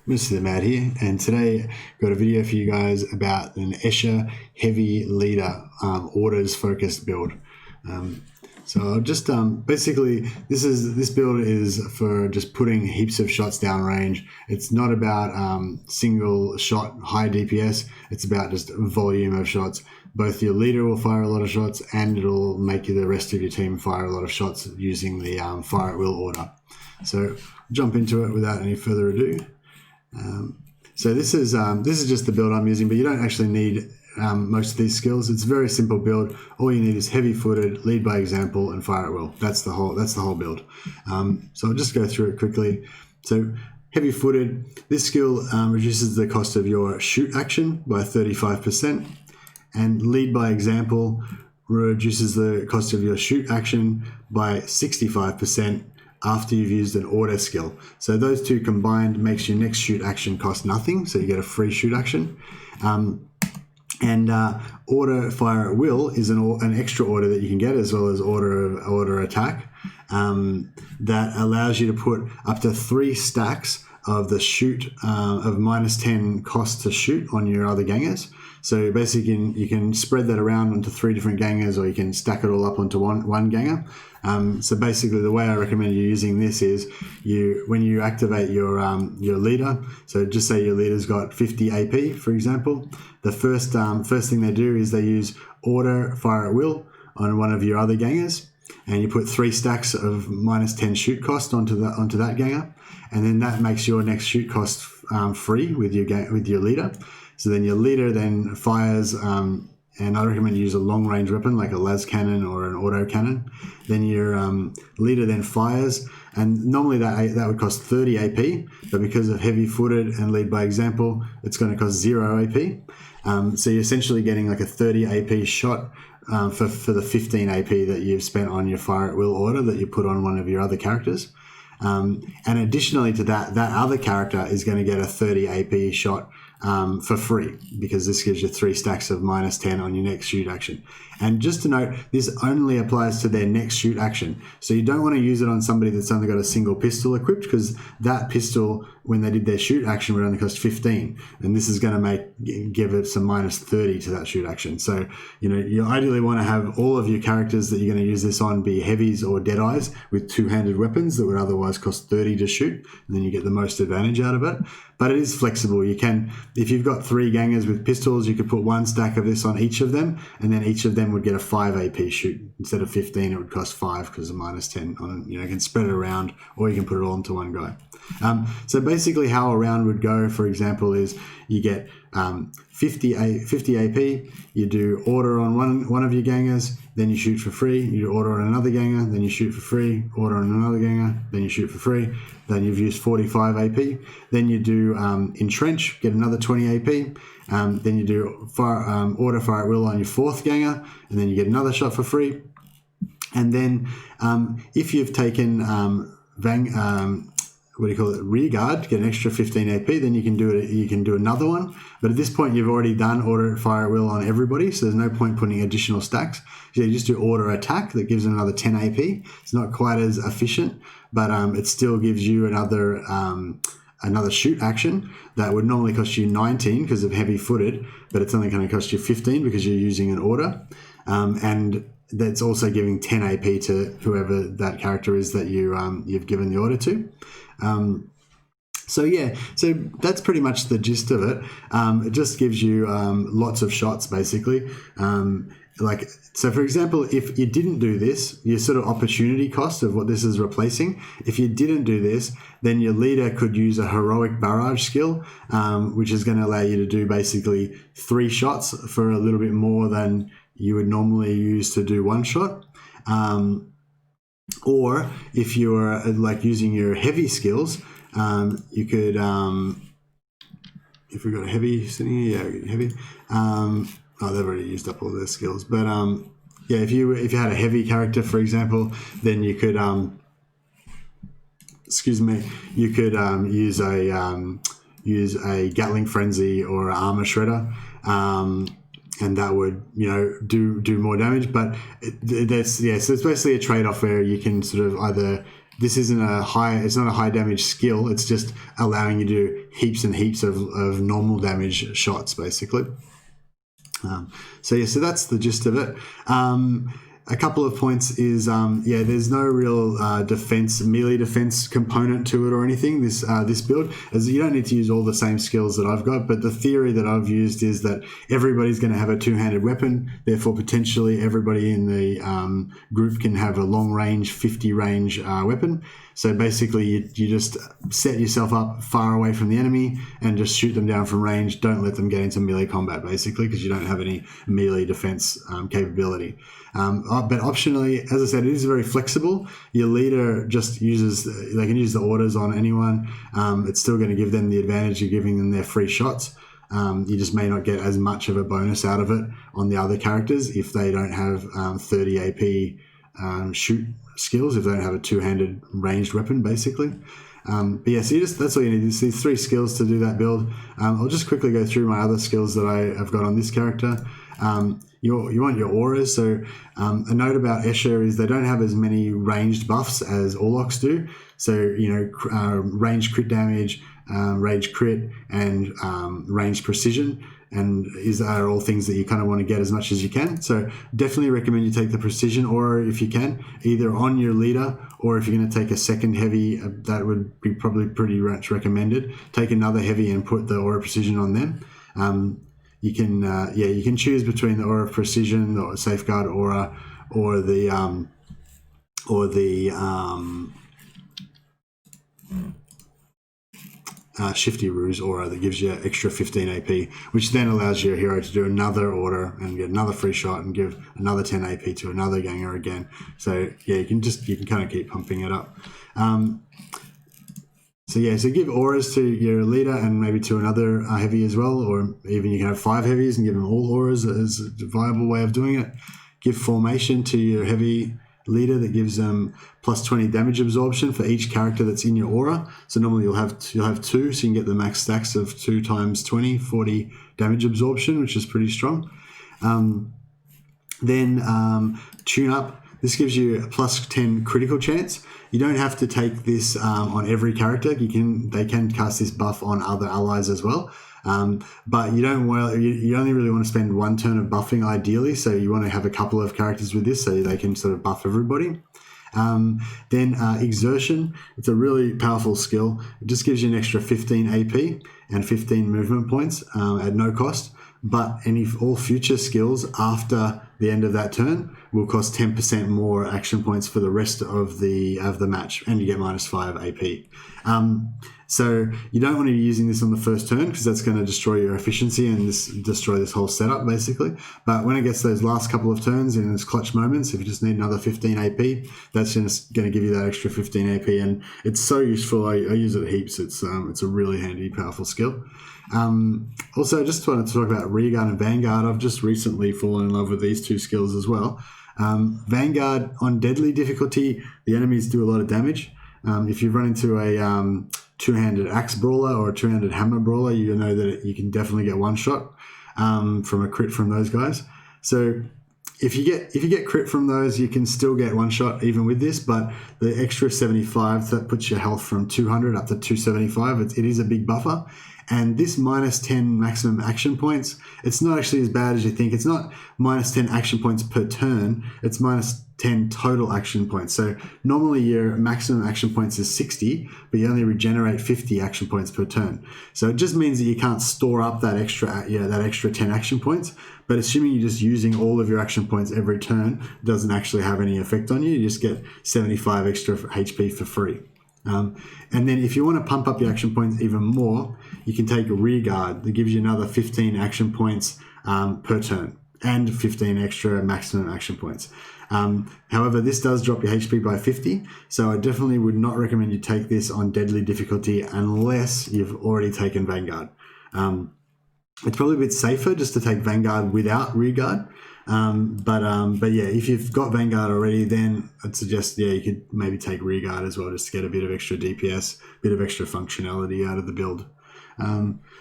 Mr. the Mad here, and today I've got a video for you guys about an Escher heavy leader orders focused build. So I'll just basically this build is for just putting heaps of shots down range. It's not about single shot high DPS. It's about just volume of shots. Both your leader will fire a lot of shots, and it'll make the rest of your team fire a lot of shots using the fire at will order. So I'll jump into it without any further ado. So this is just the build I'm using, but you don't actually need most of these skills. It's a very simple build. All you need is heavy-footed, lead by example, and fire at will. That's the whole build. So I'll just go through it quickly. So heavy-footed, this skill reduces the cost of your shoot action by 35%, and lead by example reduces the cost of your shoot action by 65%. After you've used an order skill. So those two combined makes your next shoot action cost nothing, so you get a free shoot action. Order fire at will is an extra order that you can get, as well as order attack, that allows you to put up to 3 stacks of the shoot of -10 cost to shoot on your other gangers. So basically you can spread that around onto 3 different gangers, or you can stack it all up onto one ganger. So basically the way I recommend you using this is when you activate your leader, so just say your leader's got 50 AP, for example, the first thing they do is they use order fire at will on one of your other gangers, and you put 3 stacks of -10 shoot cost onto that ganger, and then that makes your next shoot cost free with your leader. So then your leader then fires, and I recommend you use a long range weapon like a las cannon or an auto cannon. Then your leader then fires, and normally that would cost 30 AP, but because of heavy footed and lead by example, it's going to cost 0 AP. So you're essentially getting like a 30 AP shot for the 15 AP that you've spent on your fire at will order that you put on one of your other characters. And additionally to that other character is going to get a 30 AP shot for free, because this gives you 3 stacks of -10 on your next shoot action. And just to note, this only applies to their next shoot action. So you don't want to use it on somebody that's only got a single pistol equipped, because that pistol, when they did their shoot action, would only cost 15. And this is going to give it some -30 to that shoot action. So, you ideally want to have all of your characters that you're going to use this on be heavies or deadeyes with 2-handed weapons that would otherwise cost 30 to shoot, and then you get the most advantage out of it. But it is flexible. You can, if you've got 3 gangers with pistols, you could put 1 stack of this on each of them, and then each of them would get a 5 AP shoot. Instead of 15, it would cost 5 because of -10 on, you can spread it around, or you can put it all into one guy. So basically how a round would go, for example, is you get 50 AP, you do order on one of your gangers, then you shoot for free, you order on another ganger, then you shoot for free, order on another ganger, then you shoot for free, then you've used 45 AP, then you do entrench, get another 20 AP, then you do order fire at will on your 4th ganger, and then you get another shot for free. And then if you've taken rear guard, get an extra 15 AP, then you can do another one. But at this point you've already done order fire at will on everybody, so there's no point putting additional stacks. So you just do order attack, that gives them another 10 AP. It's not quite as efficient, but it still gives you another shoot action that would normally cost you 19 because of heavy footed, but it's only going to cost you 15 because you're using an order. And that's also giving 10 AP to whoever that character is that you've given the order to. So that's pretty much the gist of it. It just gives you lots of shots, basically. So for example, if you didn't do this, your sort of opportunity cost of what this is replacing, if you didn't do this, then your leader could use a heroic barrage skill, which is going to allow you to do basically 3 shots for a little bit more than you would normally use to do 1 shot. Or if you're like using your heavy skills, you could, if we've got a heavy sitting here, yeah, heavy. They've already used up all their skills, but if you had a heavy character, for example, then you could use a Gatling Frenzy or an Armor Shredder, and that would do more damage. But so it's basically a trade-off where you can sort of either this isn't it's not a high damage skill. It's just allowing you to do heaps and heaps of normal damage shots, basically. So that's the gist of it. A couple of points is, there's no real melee defense component to it or anything, this build, as you don't need to use all the same skills that I've got, but the theory that I've used is that everybody's going to have a two-handed weapon, therefore potentially everybody in the group can have a long-range, 50-range weapon. So basically you just set yourself up far away from the enemy and just shoot them down from range. Don't let them get into melee combat, basically, because you don't have any melee defense capability. But optionally, as I said, it is very flexible. Your leader just they can use the orders on anyone. It's still going to give them the advantage of giving them their free shots. You just may not get as much of a bonus out of it on the other characters if they don't have 30 AP shoot skills, if they don't have a two-handed ranged weapon, basically. But yeah, so that's all you need. These 3 skills to do that build. I'll just quickly go through my other skills that I have got on this character. You want your auras. So a note about Escher is they don't have as many ranged buffs as Orlocks do. So, ranged crit damage, ranged crit, and ranged precision. And are all things that you kind of want to get as much as you can. So definitely recommend you take the precision aura if you can, either on your leader, or if you're going to take a second heavy, that would be probably pretty much recommended. Take another heavy and put the aura precision on them. You can choose between the aura of precision or safeguard aura or the Shifty Ruse aura that gives you extra 15 AP, which then allows your hero to do another order and get another free shot and give another 10 AP to another ganger again. So yeah, you can kind of keep pumping it up. So give auras to your leader and maybe to another heavy as well, or even you can have 5 heavies and give them all auras as a viable way of doing it. Give formation to your heavy leader that gives them plus 20 damage absorption for each character that's in your aura. So normally you'll have 2, so you can get the max stacks of 2 times 20, 40 damage absorption, which is pretty strong. Then tune up. This gives you a plus 10 critical chance. You don't have to take this on every character. They can cast this buff on other allies as well. But you only really want to spend 1 turn of buffing ideally. So you want to have a couple of characters with this so they can sort of buff everybody. Then exertion. It's a really powerful skill. It just gives you an extra 15 AP and 15 movement points at no cost. But all future skills after the end of that turn will cost 10% more action points for the rest of the match, and you get -5 AP. So you don't want to be using this on the first turn because that's going to destroy your efficiency and destroy this whole setup, basically. But when it gets those last couple of turns in those clutch moments, if you just need another 15 AP, that's just going to give you that extra 15 AP, and it's so useful. I use it heaps. It's a really handy, powerful skill. Also, just wanted to talk about Rearguard and Vanguard. I've just recently fallen in love with these 2 skills as well. Vanguard, on deadly difficulty, the enemies do a lot of damage. If you run into a 2-handed axe brawler or a 2-handed hammer brawler, you know that you can definitely get one shot from a crit from those guys. So if you get crit from those, you can still get one shot even with this, but the extra 75, that puts your health from 200 up to 275. It is a big buffer. And this -10 maximum action points, it's not actually as bad as you think. It's not -10 action points per turn. It's -10 total action points. So normally your maximum action points is 60, but you only regenerate 50 action points per turn. So it just means that you can't store up that extra 10 action points. But assuming you're just using all of your action points every turn, it doesn't actually have any effect on you. You just get 75 extra HP for free. And then if you want to pump up your action points even more, you can take a Rearguard that gives you another 15 action points per turn and 15 extra maximum action points. However, this does drop your HP by 50, so I definitely would not recommend you take this on deadly difficulty unless you've already taken Vanguard. It's probably a bit safer just to take Vanguard without Rearguard. But yeah, if you've got Vanguard already, then I'd suggest, you could maybe take Rearguard as well, just to get a bit of extra DPS, a bit of extra functionality out of the build.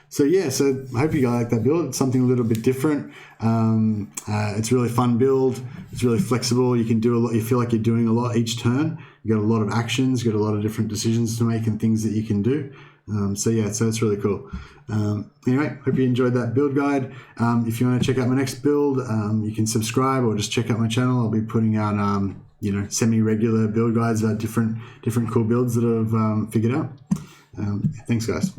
So I hope you guys like that build. It's something a little bit different. It's a really fun build. It's really flexible. You can do a lot. You feel like you're doing a lot each turn. You got a lot of actions, you got a lot of different decisions to make and things that you can do. So it's really cool. Anyway, hope you enjoyed that build guide. If you want to check out my next build, you can subscribe or just check out my channel. I'll be putting out semi-regular build guides about different cool builds that I've figured out. Thanks, guys.